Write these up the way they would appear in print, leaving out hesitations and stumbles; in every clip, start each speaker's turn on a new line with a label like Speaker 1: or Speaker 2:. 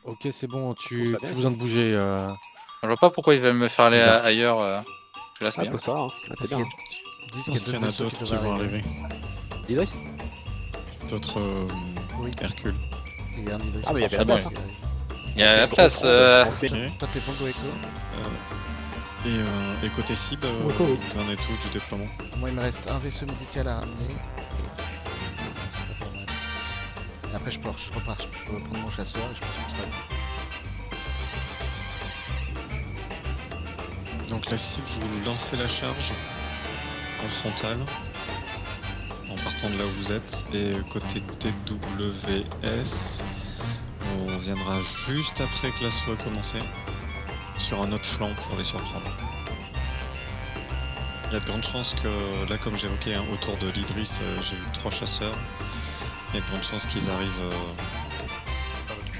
Speaker 1: Ok, c'est bon, tu
Speaker 2: Trouve ça
Speaker 1: plus
Speaker 2: bien.
Speaker 1: besoin de bouger.
Speaker 3: Je vois pas pourquoi ils veulent me faire aller
Speaker 1: Bizarre.
Speaker 3: ailleurs. Je laisse
Speaker 2: Ah,
Speaker 3: bien.
Speaker 2: pose-toi, hein. Ah, t'es bien. Hein.
Speaker 1: Dis
Speaker 4: Je pense qu'il y en a d'autres qui vont arriver.
Speaker 2: Idriss.
Speaker 4: D'autres
Speaker 1: Oui.
Speaker 4: Hercule.
Speaker 1: Regarde, Idriss.
Speaker 2: Ah, mais il y avait
Speaker 3: Ah
Speaker 2: la
Speaker 3: bon.
Speaker 2: place. Hein.
Speaker 3: Il y a la place.
Speaker 4: Ok.
Speaker 1: Toi, t'es Pongo Echo.
Speaker 4: Et côté cible,
Speaker 5: Beaucoup, oui.
Speaker 4: vous en êtes où du déploiement?
Speaker 1: Moi, il me reste un vaisseau médical à ramener. C'est pas mal. Et après, je repars. Je peux prendre mon chasseur et je pense que ça va.
Speaker 4: Donc la cible, vous lancez la charge en frontale, en partant de là où vous êtes, et côté TWS, on viendra juste après que l'assaut a commencé, sur un autre flanc pour les surprendre. Il y a de grandes chances que, là comme j'évoquais, hein, autour de l'Idriss, j'ai vu 3 chasseurs, il y a de grandes chances qu'ils arrivent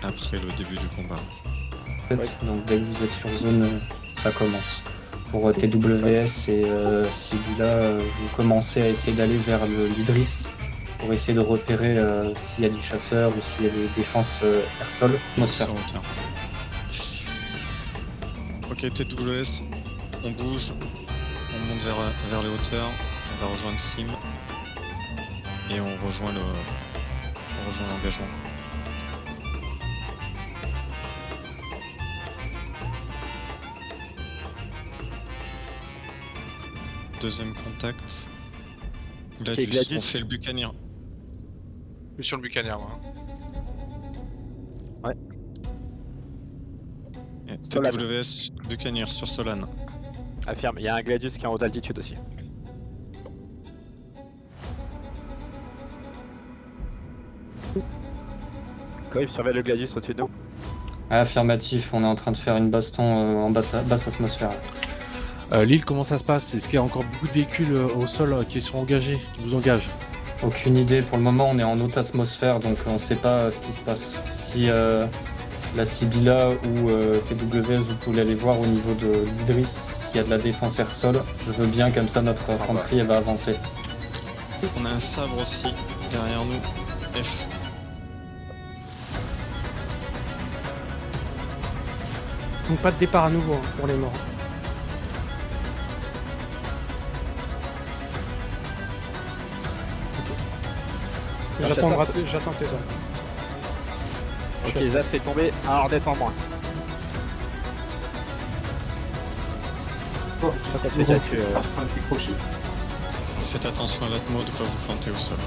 Speaker 4: après le début du combat.
Speaker 5: Donc dès que vous êtes sur zone, ça commence. Pour TWS et Sibila, vous commencez à essayer d'aller vers l'Idriss pour essayer de repérer s'il y a du chasseur ou s'il y a des défenses air-sol. Atmosphère.
Speaker 4: Sur hauteur. Ok, TWS, on bouge, on monte vers les hauteurs, on va rejoindre Sim et on rejoint l'engagement. Deuxième contact. Gladius,
Speaker 2: Gladius.
Speaker 4: on fait le Buccaneer.
Speaker 6: Je suis sur le Buccaneer, moi.
Speaker 4: Et
Speaker 2: Solane.
Speaker 4: TWS, Buccaneer sur Solane.
Speaker 2: Affirme, il y a un Gladius qui est en haute altitude aussi. Coif, surveille le Gladius au-dessus de nous.
Speaker 5: Affirmatif, on est en train de faire une baston en basse atmosphère.
Speaker 1: L'île, comment ça se passe? Est-ce qu'il y a encore beaucoup de véhicules au sol qui sont engagés, qui vous engagent?
Speaker 5: Aucune idée, pour le moment on est en haute atmosphère donc on sait pas ce qui se passe. Si la Sibila ou TWS, vous pouvez aller voir au niveau de l'Idriss s'il y a de la défense air-sol, je veux bien, comme ça notre infanterie elle va avancer.
Speaker 4: On a un sabre aussi derrière nous. F.
Speaker 7: Donc pas de départ à nouveau hein, pour les morts.
Speaker 2: Un
Speaker 7: J'attends
Speaker 2: chasseur,
Speaker 7: tes ordres.
Speaker 2: Ok, Zaf fait tomber un Hornet en moins.
Speaker 5: Oh,
Speaker 2: Ça fait déjà tué.
Speaker 5: un petit crochet.
Speaker 4: Faites attention à l'atmo de pas vous planter au sol.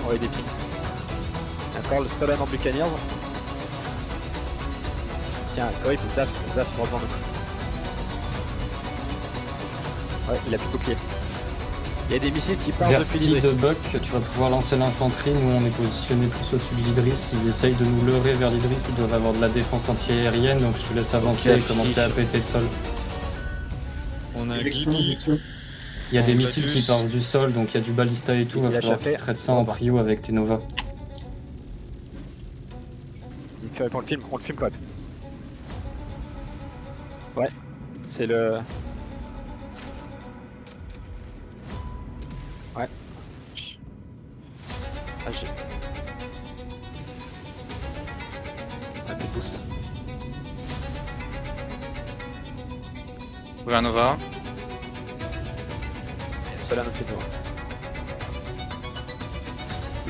Speaker 2: On va des pings. D'accord, le Solane en Buccaneers. Tiens, Coif, Zaf droit devant nous. Ouais, il a plus de bouclier. Il y a des missiles qui partent depuis
Speaker 5: Zersti
Speaker 2: l'Idriss.
Speaker 5: de Buck, tu vas pouvoir lancer l'infanterie, nous on est positionné plus au-dessus de l'Idriss, ils essayent de nous leurrer vers l'Idriss, ils doivent avoir de la défense anti-aérienne donc je te laisse avancer
Speaker 2: Ok,
Speaker 5: et commencer à péter le sol.
Speaker 4: On a Guigui.
Speaker 5: Il y a des
Speaker 4: On
Speaker 5: missiles
Speaker 4: Gladius.
Speaker 5: qui partent du sol donc il y a du balista et tout,
Speaker 2: Il
Speaker 5: va
Speaker 2: a
Speaker 5: falloir que tu
Speaker 2: échappé.
Speaker 5: traites ça en prio avec tes Nova.
Speaker 2: On le filme quand même. Ouais, c'est le... Ouais. Ah, j'ai... Un peu de boost.
Speaker 3: Trouver un Nova.
Speaker 2: Et Solane au-dessus de nous.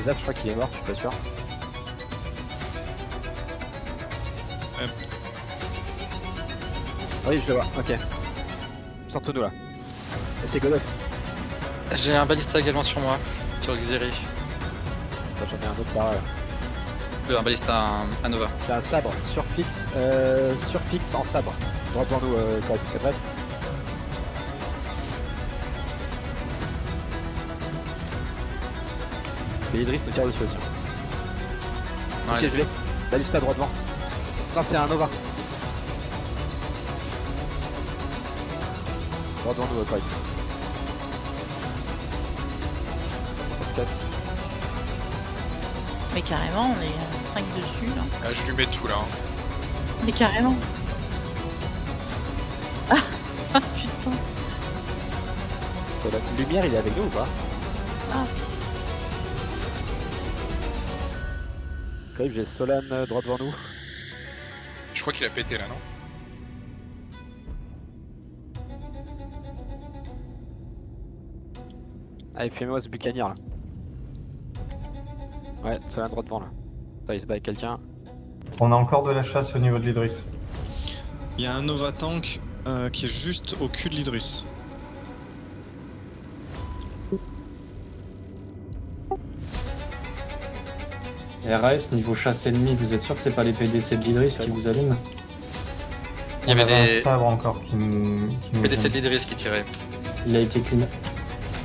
Speaker 2: Zap, je crois qu'il est mort, je suis pas sûr. Oui, je le vois, ok. Sors-nous là. Et c'est Godot.
Speaker 3: J'ai un balista également sur moi, sur Xeri.
Speaker 2: J'en ai un autre par...
Speaker 3: Un balista à Nova.
Speaker 2: J'ai un sabre, surfixe en sabre. Droit devant nous, correct, très bref. Parce que Idriss nous tire dessus aussi.
Speaker 3: Ouais,
Speaker 2: Ok, je l'ai. Balista droit devant. Non, c'est un Nova. Droit devant nous, correct. On se casse.
Speaker 8: Mais carrément, on est 5 dessus là.
Speaker 6: Ah, je lui mets tout là. Hein.
Speaker 8: Mais carrément. Ah putain.
Speaker 2: La lumière, il est avec nous ou pas?
Speaker 8: Ah.
Speaker 2: Ok, j'ai Solane droit devant nous.
Speaker 6: crois qu'il a pété là, non?
Speaker 2: Allez, fais-moi ce bucanier là. Ouais, c'est la droite devant là. Ça, il se bat avec quelqu'un.
Speaker 9: On a encore de la chasse au niveau de l'Idris.
Speaker 4: Il y a un Nova Tank qui est juste au cul de l'Idris.
Speaker 5: RAS, niveau chasse ennemie, vous êtes sûr que c'est pas les PDC de l'Idris qui vous allument?
Speaker 3: Il y
Speaker 9: On
Speaker 3: avait
Speaker 9: avait
Speaker 3: des
Speaker 9: un sabre encore qui nous
Speaker 3: PDC de
Speaker 9: gêne.
Speaker 3: l'Idris qui tiraient.
Speaker 5: Il a été clean.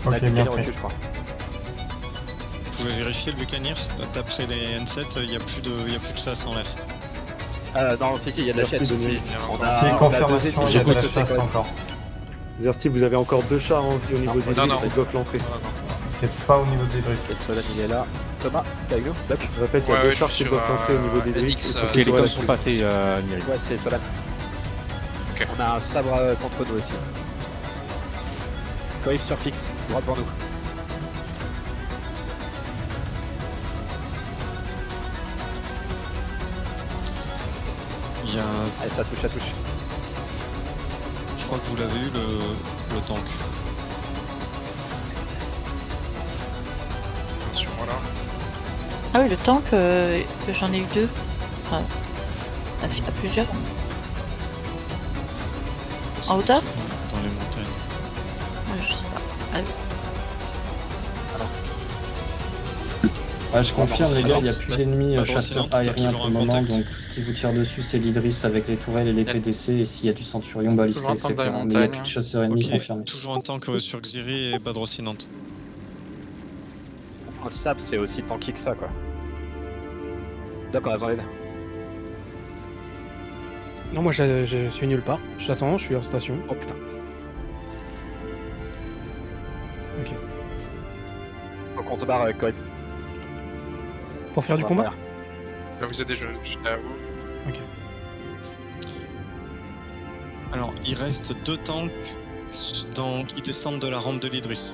Speaker 9: Ok,
Speaker 2: La
Speaker 9: bien
Speaker 2: bucanier
Speaker 9: pris.
Speaker 2: recule, je crois.
Speaker 4: Vous pouvez vérifier le Buccaneer. D'après les N7, il n'y a plus de chasse en l'air.
Speaker 2: Non, si, il y a de la chasse.
Speaker 6: Il y a
Speaker 2: On
Speaker 6: encore-
Speaker 2: a-
Speaker 9: Si,
Speaker 2: on a
Speaker 9: confirmation,
Speaker 2: deux
Speaker 9: il y a de la
Speaker 2: équipes.
Speaker 9: chasse encore.
Speaker 10: Zersti, vous avez encore 2 chars en vie au niveau
Speaker 2: Non,
Speaker 10: de
Speaker 6: non,
Speaker 10: l'Idris
Speaker 6: non.
Speaker 10: qui bloquent l'entrée.
Speaker 9: C'est pas au niveau de l'Idris.
Speaker 2: Et Solane, il est là. Thomas, t'es avec nous? Doc.
Speaker 10: Je répète, il y a
Speaker 6: Ouais,
Speaker 10: 2
Speaker 6: je
Speaker 10: chars
Speaker 6: suis
Speaker 10: qui
Speaker 6: sur,
Speaker 10: bloquent l'entrée au niveau de l'Idris.
Speaker 6: NX,
Speaker 10: Il faut
Speaker 6: les
Speaker 10: qu'ils soient
Speaker 2: hélicos
Speaker 10: là-dessus.
Speaker 2: passés, Ouais, c'est Solane.
Speaker 6: Ok.
Speaker 2: On a un sabre contre nous aussi. Coif sur fixe, droit devant nous.
Speaker 4: Il y a,
Speaker 2: Allez, ça touche, ça touche.
Speaker 4: je crois que vous l'avez eu le tank.
Speaker 6: Sur moi là.
Speaker 8: Ah oui, le tank, j'en ai eu 2. Enfin, à plusieurs. En hauteur?
Speaker 4: Dans les montagnes.
Speaker 8: Ouais, je sais pas. Ah oui.
Speaker 5: Ouais, je confirme les gars, il n'y a
Speaker 4: Avance.
Speaker 5: plus d'ennemis
Speaker 4: Avance,
Speaker 5: chasseurs
Speaker 4: t'as
Speaker 5: aériens
Speaker 4: toujours
Speaker 5: pour le
Speaker 4: un
Speaker 5: moment,
Speaker 4: contact.
Speaker 5: donc tout ce qui vous tire dessus c'est l'Idris avec les tourelles et les
Speaker 3: Yep.
Speaker 5: PDC, et s'il y a du Centurion, balisté,
Speaker 3: Toujours un tank
Speaker 5: etc.
Speaker 3: dans les
Speaker 5: Mais il n'y a
Speaker 3: montagnes.
Speaker 5: plus de chasseurs ennemis
Speaker 4: Ok,
Speaker 5: confirmés.
Speaker 4: toujours un tank sur Xiri et Badrosinante.
Speaker 2: Un sabre, c'est aussi tanky que ça, quoi. D'accord, attendez.
Speaker 7: Non, moi je suis nulle part. Je t'attends, je suis en station.
Speaker 2: Oh putain.
Speaker 7: Ok.
Speaker 2: Faut qu'on se barre avec Coif.
Speaker 7: Pour faire du combat?
Speaker 6: Là vous aidez, j'étais à vous.
Speaker 7: Ok.
Speaker 4: Alors, il reste 2 tanks qui descendent de la rampe de l'Idris.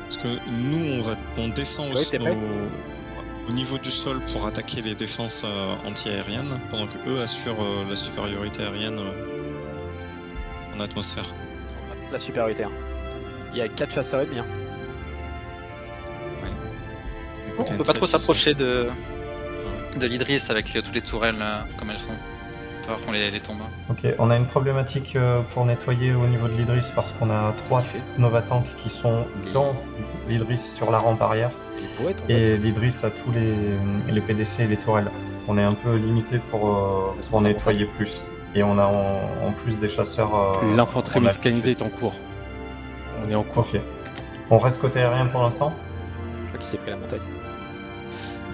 Speaker 4: Parce que nous, on descend
Speaker 2: Oui, t'es prêt
Speaker 4: au niveau du sol pour attaquer les défenses anti-aériennes, pendant que eux assurent la supériorité aérienne en atmosphère.
Speaker 2: On a la supériorité. Hein. Il y a 4 chasseurs ennemis. Hein.
Speaker 4: Du
Speaker 3: On
Speaker 4: côté
Speaker 3: peut pas
Speaker 4: N7,
Speaker 3: trop
Speaker 4: ils sont-
Speaker 3: s'approcher de l'Idris avec toutes les tourelles comme elles sont. Faut voir qu'on les tombe.
Speaker 9: Ok, on a une problématique pour nettoyer au niveau de l'Idris parce qu'on a 3
Speaker 2: Ce qu'il fait.
Speaker 9: Nova Tanks qui sont dans l'Idris sur la rampe arrière
Speaker 2: Il pourrait tomber.
Speaker 9: et l'Idris a tous les PDC et les tourelles. On est un peu limité pour nettoyer plus. Et on a en plus des chasseurs.
Speaker 11: L'infanterie
Speaker 9: en altitude.
Speaker 11: mécanisée est en cours. On est en cours.
Speaker 9: Ok. On reste côté aérien pour l'instant.
Speaker 2: Je crois qu'il s'est pris la montagne.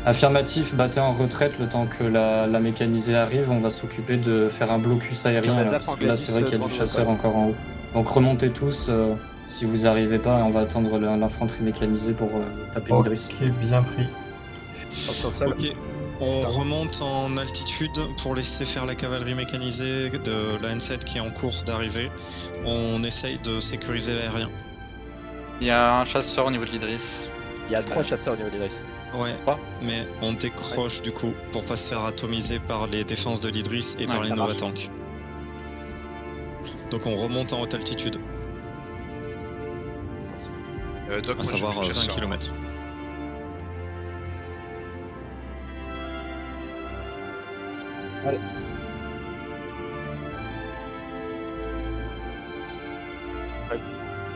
Speaker 5: Affirmatif, battez en retraite le temps que la mécanisée arrive, on va s'occuper de faire un blocus aérien,
Speaker 2: On a
Speaker 5: là,
Speaker 2: Zaf
Speaker 5: parce que là c'est vrai qu'il y a
Speaker 2: devant
Speaker 5: du
Speaker 2: nous,
Speaker 5: chasseur
Speaker 2: ouais.
Speaker 5: encore en haut. Donc remontez tous, si vous arrivez pas, et on va attendre l'infanterie mécanisée pour taper l'Idris.
Speaker 9: Ok, bien pris.
Speaker 2: Sur le sol.
Speaker 4: Ok, on remonte en altitude pour laisser faire la cavalerie mécanisée de la N7 qui est en cours d'arrivée. On essaye de sécuriser l'aérien.
Speaker 3: Il y a un chasseur au niveau de l'Idris.
Speaker 2: Il y a 3 chasseurs au niveau de l'Idris.
Speaker 4: Ouais,
Speaker 3: Quoi
Speaker 4: mais on décroche du coup pour pas se faire atomiser par les défenses de l'Idris et par
Speaker 3: Ouais,
Speaker 4: les
Speaker 2: ça
Speaker 4: Nova
Speaker 2: marche.
Speaker 4: Tanks. Donc on remonte en haute altitude,
Speaker 6: Doc,
Speaker 4: à
Speaker 6: moi j'ai
Speaker 4: savoir
Speaker 6: plus de
Speaker 4: 20
Speaker 6: chasseurs.
Speaker 4: km.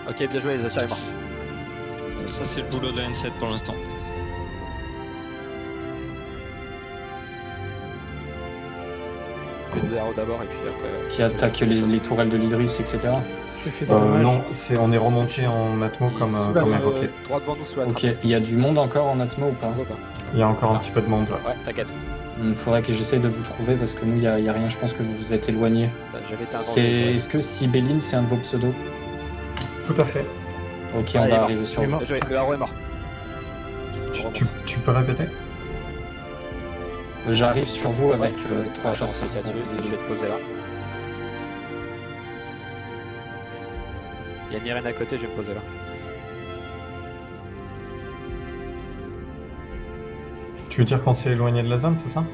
Speaker 2: Ok, bien joué, les achats est mort.
Speaker 4: Ça c'est le boulot de la N7 pour l'instant.
Speaker 2: Fais des arrows d'abord et puis après.
Speaker 5: Qui attaque les tourelles de l'Idris, etc.
Speaker 7: J'ai fait des dommages.
Speaker 9: Non, on est remonté en atmo comme évoqué.
Speaker 2: Droit devant nous sous la
Speaker 5: Ok,
Speaker 2: trappe.
Speaker 5: il y a du monde encore en Atmo ou pas?
Speaker 2: On voit pas.
Speaker 9: Il y a encore un petit peu de monde.
Speaker 2: Ouais, t'inquiète.
Speaker 5: Il faudrait que j'essaye de vous trouver parce que nous, il y a rien, je pense que vous vous êtes éloigné.
Speaker 2: J'avais été un
Speaker 5: C'est... Est-ce que Sibéline, c'est un de vos pseudos?
Speaker 9: Tout à fait.
Speaker 5: Ok,
Speaker 2: Ah,
Speaker 5: on
Speaker 2: il est
Speaker 5: va
Speaker 2: mort.
Speaker 5: arriver sur
Speaker 7: Il est
Speaker 5: vous.
Speaker 7: mort.
Speaker 2: Bien joué, le arrow est mort.
Speaker 9: Tu peux répéter?
Speaker 5: J'arrive sur vous avec
Speaker 2: Ouais,
Speaker 5: 3
Speaker 2: attends,
Speaker 5: chasseurs.
Speaker 2: c'est Catius, je vais te poser là. Il y a Myrène à côté, je vais me poser là.
Speaker 9: Tu veux dire qu'on s'est éloigné de la zone, c'est ça?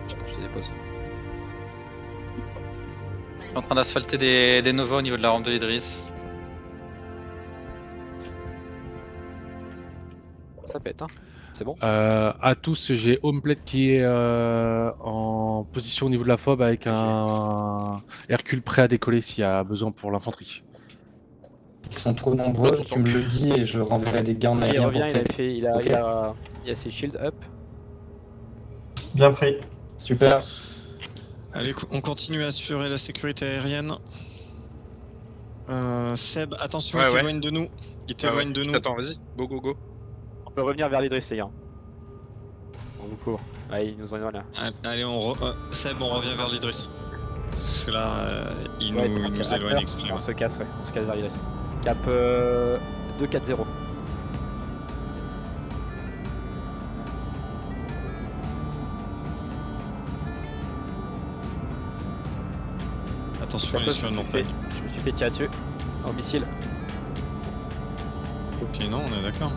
Speaker 2: Je te dépose.
Speaker 3: Je suis en train d'asphalter des novas au niveau de la rampe de l'Idris.
Speaker 2: Ça pète, hein. C'est bon.
Speaker 11: À tous, j'ai Homeplate qui est en position au niveau de la fob avec un Hercule prêt à décoller s'il y a besoin pour l'infanterie.
Speaker 5: Ils sont trop nombreux, tu me le dis et je renverrai des gars en
Speaker 2: Il
Speaker 5: aérien
Speaker 2: revient,
Speaker 5: pour t'aider.
Speaker 2: il a,
Speaker 5: Ok.
Speaker 2: il a ses shields up.
Speaker 9: Bien pris.
Speaker 5: Super.
Speaker 4: Allez, on continue à assurer la sécurité aérienne. Seb, attention,
Speaker 6: Ouais,
Speaker 4: il
Speaker 6: ouais.
Speaker 4: t'éloigne de nous. Il t'éloigne de nous.
Speaker 6: Attends, vas-y, go go go.
Speaker 2: On peut revenir vers l'Idris, les gars. On vous court. Allez, il nous en est là.
Speaker 4: Allez, Seb, on revient vers l'Idris. Parce que là, il
Speaker 2: Ouais,
Speaker 4: nous
Speaker 2: à
Speaker 4: éloigne
Speaker 2: peur.
Speaker 4: exprès.
Speaker 2: On se casse, ouais. On se casse vers l'Idris. Cap 2-4-0.
Speaker 4: Attention, il est sur une montagne.
Speaker 2: Je me suis fait tirer dessus. Au missile.
Speaker 4: Ok, non, on est d'accord.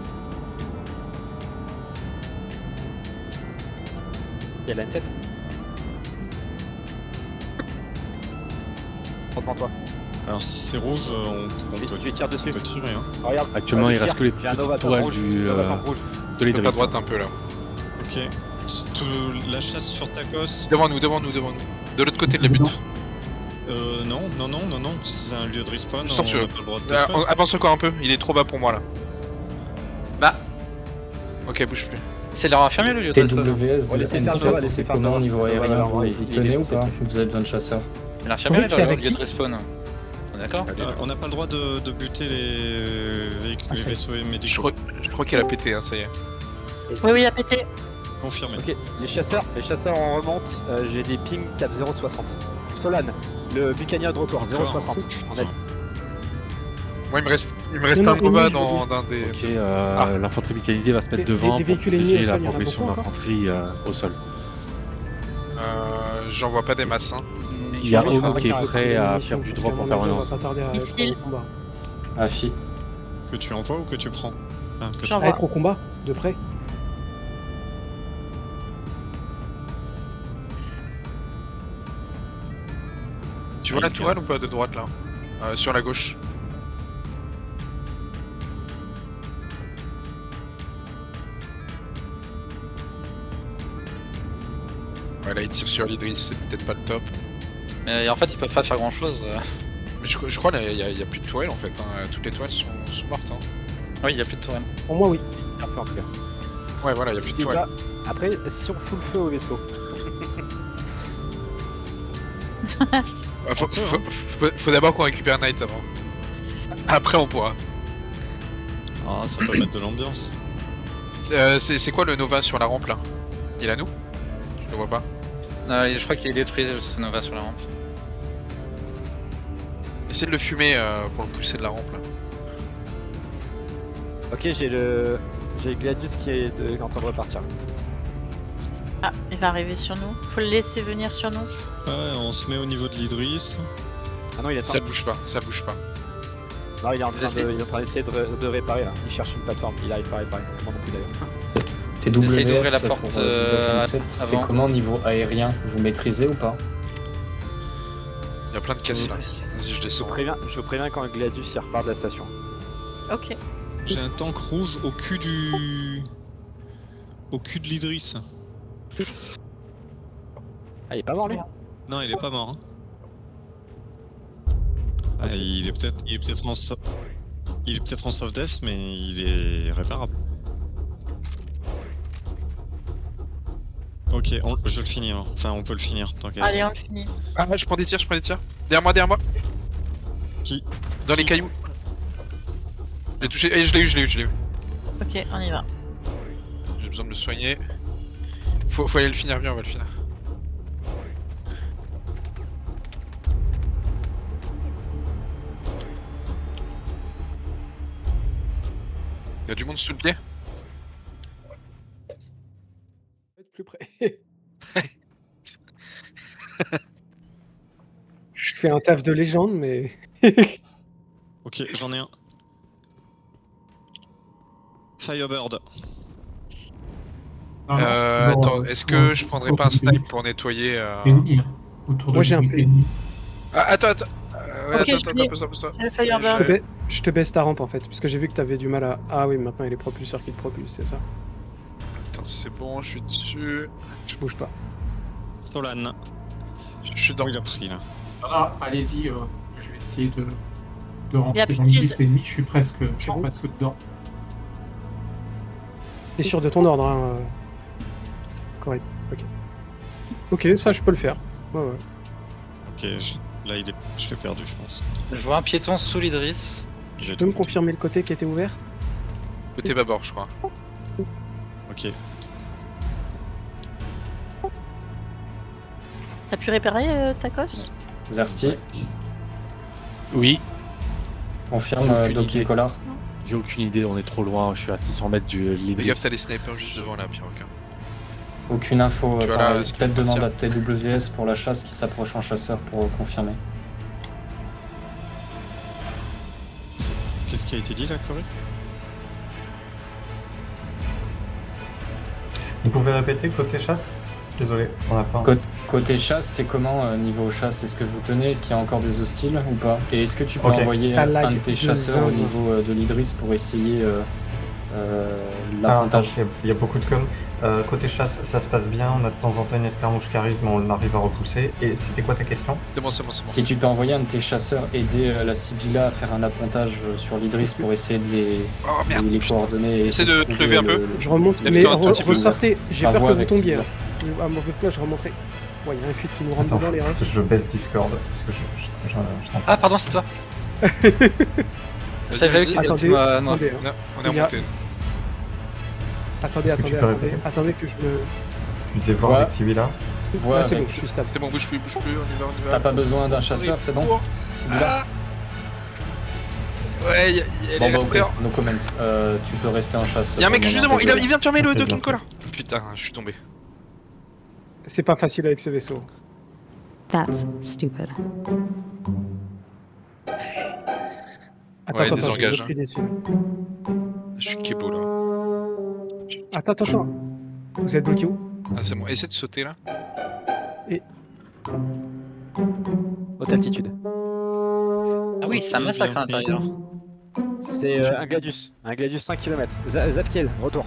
Speaker 2: Il y a une tête. Devant toi.
Speaker 4: Alors si c'est rouge, on peut
Speaker 2: Je lui tire dessus.
Speaker 4: tirer. Hein.
Speaker 2: Regarde.
Speaker 11: Actuellement, il
Speaker 2: tire.
Speaker 11: reste que les
Speaker 2: J'ai un
Speaker 11: petites
Speaker 2: Novatom
Speaker 11: tourelles
Speaker 2: rouge.
Speaker 11: du,
Speaker 2: Novatom rouge.
Speaker 11: de l'Idris.
Speaker 6: À droite un peu là.
Speaker 4: Ok. La chasse sur Tacos.
Speaker 6: Devant nous. De l'autre côté de la butte.
Speaker 4: Non, c'est un lieu de respawn.
Speaker 6: Juste en
Speaker 4: On
Speaker 6: dessous.
Speaker 4: n'a pas le droit de détruire.
Speaker 6: Avance encore un peu, il est trop bas pour moi là.
Speaker 3: Bah,
Speaker 6: Ok, bouge plus.
Speaker 3: c'est leur infirmier le lieu de
Speaker 5: TWS
Speaker 3: respawn.
Speaker 5: de
Speaker 2: laissez faire
Speaker 5: N7,
Speaker 2: Nova, laissez
Speaker 5: c'est
Speaker 2: faire
Speaker 5: comment au
Speaker 2: Nova.
Speaker 5: niveau
Speaker 2: Nova,
Speaker 5: aérien?
Speaker 2: Nova,
Speaker 5: Vous
Speaker 2: il
Speaker 5: tenez
Speaker 2: est
Speaker 5: ou
Speaker 2: c'est
Speaker 5: pas?
Speaker 2: tout.
Speaker 5: Vous êtes 20 chasseurs.
Speaker 3: L'infirmier est dans le
Speaker 7: avec
Speaker 3: lieu de
Speaker 7: qui
Speaker 3: respawn. On est d'accord?
Speaker 4: On n'a pas le droit de buter les véhicules, les vaisseaux
Speaker 6: Je
Speaker 4: médicaux.
Speaker 6: crois qu'il a pété, hein, ça y est.
Speaker 8: Oui, il a pété.
Speaker 4: Confirmé.
Speaker 2: Ok, les chasseurs en remonte. J'ai des pings cap 0,60. Solan, le bucanier de retour,
Speaker 4: Encore
Speaker 2: 0,60. On a
Speaker 6: Moi, il me reste
Speaker 7: Non,
Speaker 6: un
Speaker 7: non,
Speaker 6: Nova
Speaker 7: ennemi,
Speaker 6: dans des.
Speaker 11: Ok, l'infanterie mécanisée va se mettre
Speaker 7: Des-
Speaker 11: devant
Speaker 7: des
Speaker 11: pour
Speaker 7: véhicules ennemis
Speaker 11: protéger
Speaker 7: au
Speaker 11: la
Speaker 7: sol, il y en a
Speaker 11: progression de
Speaker 7: beaucoup encore
Speaker 11: l'infanterie au sol.
Speaker 6: J'en vois pas des masses. Hein.
Speaker 11: Il y a
Speaker 2: Oui, je
Speaker 11: Homo
Speaker 2: crois
Speaker 11: qui est
Speaker 2: qu'il y a
Speaker 11: prêt à
Speaker 7: munitions,
Speaker 11: faire du
Speaker 7: parce
Speaker 11: drop
Speaker 7: qu'à
Speaker 11: en
Speaker 7: mon avis,
Speaker 11: permanence.
Speaker 7: On va pas tarder à être
Speaker 8: Missile.
Speaker 7: au combat.
Speaker 5: Afi.
Speaker 4: Que tu envoies ou que tu prends? Ah, que tu-
Speaker 8: J'en
Speaker 7: À
Speaker 8: vois.
Speaker 7: être au combat, de près.
Speaker 6: Tu vois la tourelle ou pas de droite là sur la gauche. Ouais, là il tire sur l'Idris, c'est peut-être pas le top.
Speaker 3: Mais en fait, ils peuvent pas faire grand chose.
Speaker 6: Mais je crois qu'il y a plus de tourelles en fait. Hein. Toutes les tourelles sont mortes. Hein.
Speaker 3: Oui, il y a plus de tourelle.
Speaker 7: Pour moi, oui.
Speaker 2: un peu en tout cas.
Speaker 6: Ouais, voilà, il y a plus de
Speaker 2: Déjà,
Speaker 6: tourelles.
Speaker 2: après, si on fout le feu au vaisseau.
Speaker 6: Faut d'abord qu'on récupère Knight avant. Après on pourra.
Speaker 4: Ah, ça peut mettre de l'ambiance.
Speaker 6: C'est quoi le Nova sur la rampe là? Il est à nous? Je le vois pas.
Speaker 3: Je crois qu'il est détruit ce Nova sur la rampe.
Speaker 6: Essayez de le fumer pour le pousser de la rampe là.
Speaker 2: Ok, j'ai Gladius qui est en train de repartir.
Speaker 8: Ah, il va arriver sur nous. Faut le laisser venir sur nous.
Speaker 4: Ouais, on se met au niveau de l'Idris.
Speaker 2: Ah non, il est en
Speaker 6: Ça bouge pas, ça bouge pas.
Speaker 2: Non, il est en train d'essayer de réparer là. Il cherche une plateforme, il arrive pas à réparer. Moi non plus d'ailleurs.
Speaker 3: J'essaie d'ouvrir
Speaker 5: TWS
Speaker 3: la porte,
Speaker 5: pour N7, c'est
Speaker 3: avant.
Speaker 5: comment au niveau aérien? Vous maîtrisez ou pas?
Speaker 6: Il y a plein de caisses là. Vas-y, je descends.
Speaker 2: Je préviens quand Gladius il repart de la station.
Speaker 8: Ok.
Speaker 4: J'ai un tank rouge au cul du... Au cul de l'Idris.
Speaker 2: Ah, il est pas mort lui?
Speaker 4: Non, il est pas mort. Hein. Ah, il est peut-être en soft death, mais il est réparable. Ok, je le finis alors. Enfin, on peut le finir tant qu'à
Speaker 8: Allez,
Speaker 4: être.
Speaker 8: on le finit.
Speaker 6: Ah, je prends des tirs, Derrière moi.
Speaker 4: Qui?
Speaker 6: Dans les cailloux. Je l'ai touché, je l'ai eu.
Speaker 8: Ok, on y va.
Speaker 6: J'ai besoin de me soigner. Faut aller le finir, viens, on va le finir. Y'a du monde sous le pied?
Speaker 7: Être plus près. Je fais un taf de légende, mais.
Speaker 4: Ok, j'en ai un. Firebird.
Speaker 6: Attends, est-ce que je prendrais pas un snipe pour nettoyer
Speaker 7: Une île autour de
Speaker 10: Moi, j'ai un
Speaker 7: l'Idris.
Speaker 6: Attends.
Speaker 8: Ok,
Speaker 6: Attends,
Speaker 8: je connais.
Speaker 6: pose-toi.
Speaker 8: Le Firebird.
Speaker 10: Je te baisse ta rampe en fait, parce que j'ai vu que t'avais du mal à. Ah oui, maintenant il est propulseur qui te propulse, c'est ça.
Speaker 6: Attends, c'est bon, je suis dessus.
Speaker 10: Je bouge pas.
Speaker 4: Solan.
Speaker 6: Je suis dans.
Speaker 4: Il a pris là.
Speaker 7: Ah, allez-y, je vais essayer de
Speaker 8: Il y a
Speaker 7: rentrer
Speaker 8: plus
Speaker 7: dans
Speaker 8: de
Speaker 7: l'Idris
Speaker 8: shield.
Speaker 7: ennemi, je suis presque dedans.
Speaker 10: T'es sûr de ton ordre, hein Correct. Ok. Ok, ça je peux le faire. Ouais.
Speaker 4: Ok, là je l'ai perdu, je pense.
Speaker 3: Je vois un piéton sous l'Idris.
Speaker 10: Tu peux me confirmer le côté qui était ouvert?
Speaker 6: Côté bâbord, je crois.
Speaker 4: Ok.
Speaker 8: T'as pu réparer Tacos?
Speaker 5: Zersti,
Speaker 11: Oui,
Speaker 5: confirme
Speaker 11: Aucune
Speaker 5: Doki
Speaker 11: idée.
Speaker 5: et Collard.
Speaker 11: j'ai aucune idée, on est trop loin, je suis à 600 mètres du
Speaker 6: Fais
Speaker 11: l'Idris.
Speaker 6: gaffe, t'as les snipers juste devant là, Piroc.
Speaker 5: Aucune info.
Speaker 6: Tu vois là,
Speaker 5: pareil.
Speaker 6: ce qui
Speaker 5: Peut-être
Speaker 6: peut
Speaker 5: demande
Speaker 6: partir.
Speaker 5: à TWS pour la chasse qui s'approche en chasseur pour confirmer.
Speaker 4: Qu'est-ce qui a été dit là, Corey?
Speaker 9: Vous pouvez répéter côté chasse? Désolé, on n'a pas.
Speaker 5: Côté chasse, c'est comment niveau chasse? Est-ce que vous tenez? Est-ce qu'il y a encore des hostiles ou pas? Et est-ce que tu peux
Speaker 9: Ok.
Speaker 5: envoyer
Speaker 10: Ta
Speaker 5: un
Speaker 10: lag
Speaker 5: de tes
Speaker 10: de
Speaker 5: chasseurs au
Speaker 10: zinzin.
Speaker 5: niveau de l'Idris pour essayer
Speaker 9: Ah,
Speaker 5: l'appontage?
Speaker 9: attends, il y a beaucoup de com. Côté chasse, ça se passe bien. On a de temps en temps une escarmouche qui arrive, mais on arrive à repousser. Et c'était quoi ta question?
Speaker 6: C'est bon.
Speaker 5: Si tu peux envoyer un de tes chasseurs aider la Sibylla à faire un appontage sur l'Idris pour essayer de
Speaker 6: Oh merde,
Speaker 5: les
Speaker 6: putain.
Speaker 5: coordonner et
Speaker 6: Essaie de te lever un peu.
Speaker 10: Je remonte, mais
Speaker 6: Lève-toi un petit peu.
Speaker 10: ressortez. J'ai
Speaker 5: Enfin,
Speaker 10: peur
Speaker 5: vois
Speaker 10: que vous
Speaker 5: avec
Speaker 10: tombiez.
Speaker 5: Sibylla.
Speaker 10: À mon rythme là, je remonterai. Ouais, il y a un fuite qui nous rentre
Speaker 9: Attends,
Speaker 10: dedans les refs.
Speaker 9: je baisse Discord parce que je t'entends.
Speaker 3: Ah, pardon, c'est toi.
Speaker 6: Vas-y.
Speaker 10: Attendez,
Speaker 3: tu m'as- non.
Speaker 10: attendez,
Speaker 6: On est
Speaker 10: Il y a-
Speaker 6: remonté.
Speaker 10: attendez,
Speaker 9: Est-ce que tu peux répéter
Speaker 10: attendez que je me.
Speaker 9: Tu disais voir
Speaker 5: Ouais.
Speaker 9: avec Sibylla.
Speaker 5: Vois
Speaker 10: Ouais, c'est
Speaker 5: avec-
Speaker 10: bon, je suis stable.
Speaker 6: C'est bon, bouge plus, on y va.
Speaker 5: T'as pas besoin d'un chasseur, c'est bon? Sibylla?
Speaker 6: Ouais, y'a
Speaker 5: Bon
Speaker 6: les
Speaker 5: bah
Speaker 6: raptors.
Speaker 5: ok, no comment. Tu peux rester en chasse.
Speaker 6: Y'a un mec
Speaker 5: pour le
Speaker 6: juste
Speaker 5: moment,
Speaker 6: devant, il
Speaker 5: désolé.
Speaker 6: vient de fermer le
Speaker 9: Ok,
Speaker 6: Dokin
Speaker 9: bien.
Speaker 6: Collar. Putain, je suis tombé.
Speaker 10: C'est pas facile avec ce vaisseau.
Speaker 12: That's stupid.
Speaker 10: Attends,
Speaker 6: Ouais,
Speaker 10: attends,
Speaker 6: désengage,
Speaker 10: j'ai pris des cibles.
Speaker 6: Je suis Kebo là.
Speaker 10: Attends. Vous êtes bloqué où?
Speaker 6: Ah, c'est bon, essaie de sauter là.
Speaker 2: Haute altitude.
Speaker 3: Ah oui, c'est un massacre à l'intérieur.
Speaker 2: C'est un Gladius 5 km. Zadkiel, retour.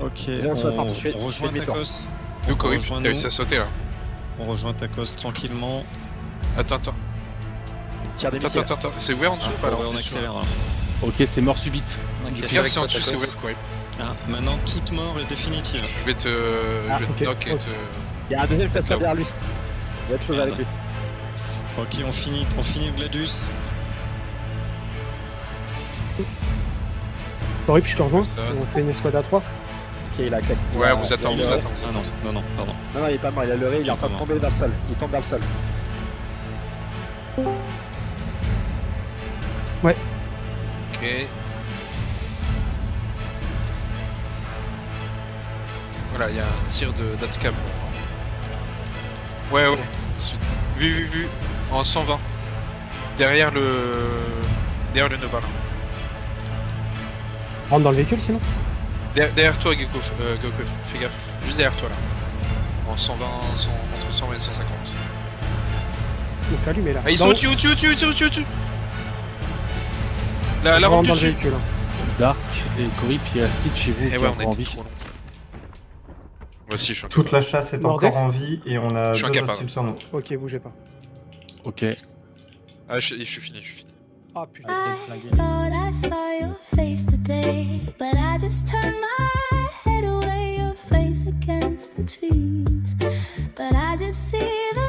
Speaker 4: Ok,
Speaker 2: 0,60, je fais
Speaker 4: on rejoint
Speaker 2: demi-tour.
Speaker 4: Tacos.
Speaker 6: Nous, Cory,
Speaker 4: rejoint
Speaker 6: t'as réussi à sauter là.
Speaker 4: On rejoint Tacos tranquillement.
Speaker 6: Attends.
Speaker 2: Tire des missiles.
Speaker 6: Attends. C'est ouvert en dessous ou pas là?
Speaker 4: on accélère alors.
Speaker 11: Ok, c'est mort subite.
Speaker 3: Ok,
Speaker 6: Regarde si en dessous c'est ouvert, Cory.
Speaker 4: Ah, maintenant toute mort est définitive.
Speaker 6: Je vais te
Speaker 10: ok.
Speaker 6: knock et te.
Speaker 2: Il y a un deuxième chasseur derrière lui. Il y a autre chose avec lui.
Speaker 4: Ok, on finit le Gladius.
Speaker 10: Corrip, je te rejoins.
Speaker 6: Ça.
Speaker 10: On fait une escouade à 3.
Speaker 2: Ok, il a claqué.
Speaker 6: Ouais,
Speaker 2: Il a-
Speaker 6: vous attend,
Speaker 2: il a
Speaker 6: vous
Speaker 2: leurré.
Speaker 6: attend.
Speaker 4: Ah non, pardon.
Speaker 2: Non, il est pas mort, il a leurré, il est en train de tomber vers le sol. Il tombe vers le sol.
Speaker 6: Ok. Voilà, il y a un tir de d'Atskab. Ouais. Ensuite. Vu. En 120. Derrière le Nova là.
Speaker 10: Rentre dans le véhicule sinon.
Speaker 6: Derrière toi, Gecko, fais gaffe. Juste derrière toi là. En 120, entre 120 et 150.
Speaker 10: Il fait allumer là.
Speaker 6: Ah, ils sont au-dessus. La
Speaker 10: Je
Speaker 6: rampe
Speaker 10: rentre
Speaker 6: du
Speaker 10: dans le
Speaker 6: dessus.
Speaker 10: véhicule.
Speaker 11: Dark et Cory, puis il y a Stitch chez vous
Speaker 6: Et
Speaker 11: qui
Speaker 6: ouais,
Speaker 11: est
Speaker 6: on
Speaker 11: encore en
Speaker 6: a
Speaker 11: vie.
Speaker 6: été trop long. Moi aussi, je suis un
Speaker 9: Toute la chasse est
Speaker 10: Mordef.
Speaker 9: encore en vie et on a
Speaker 6: Je suis
Speaker 9: deux
Speaker 6: incapable.
Speaker 9: hostiles sur nous.
Speaker 10: Ok, bougez pas.
Speaker 11: Ok.
Speaker 6: Ah, je suis fini.
Speaker 10: Ah putain.
Speaker 12: I thought I saw your face today, but I just turned my head away, your face against the trees. But I just see the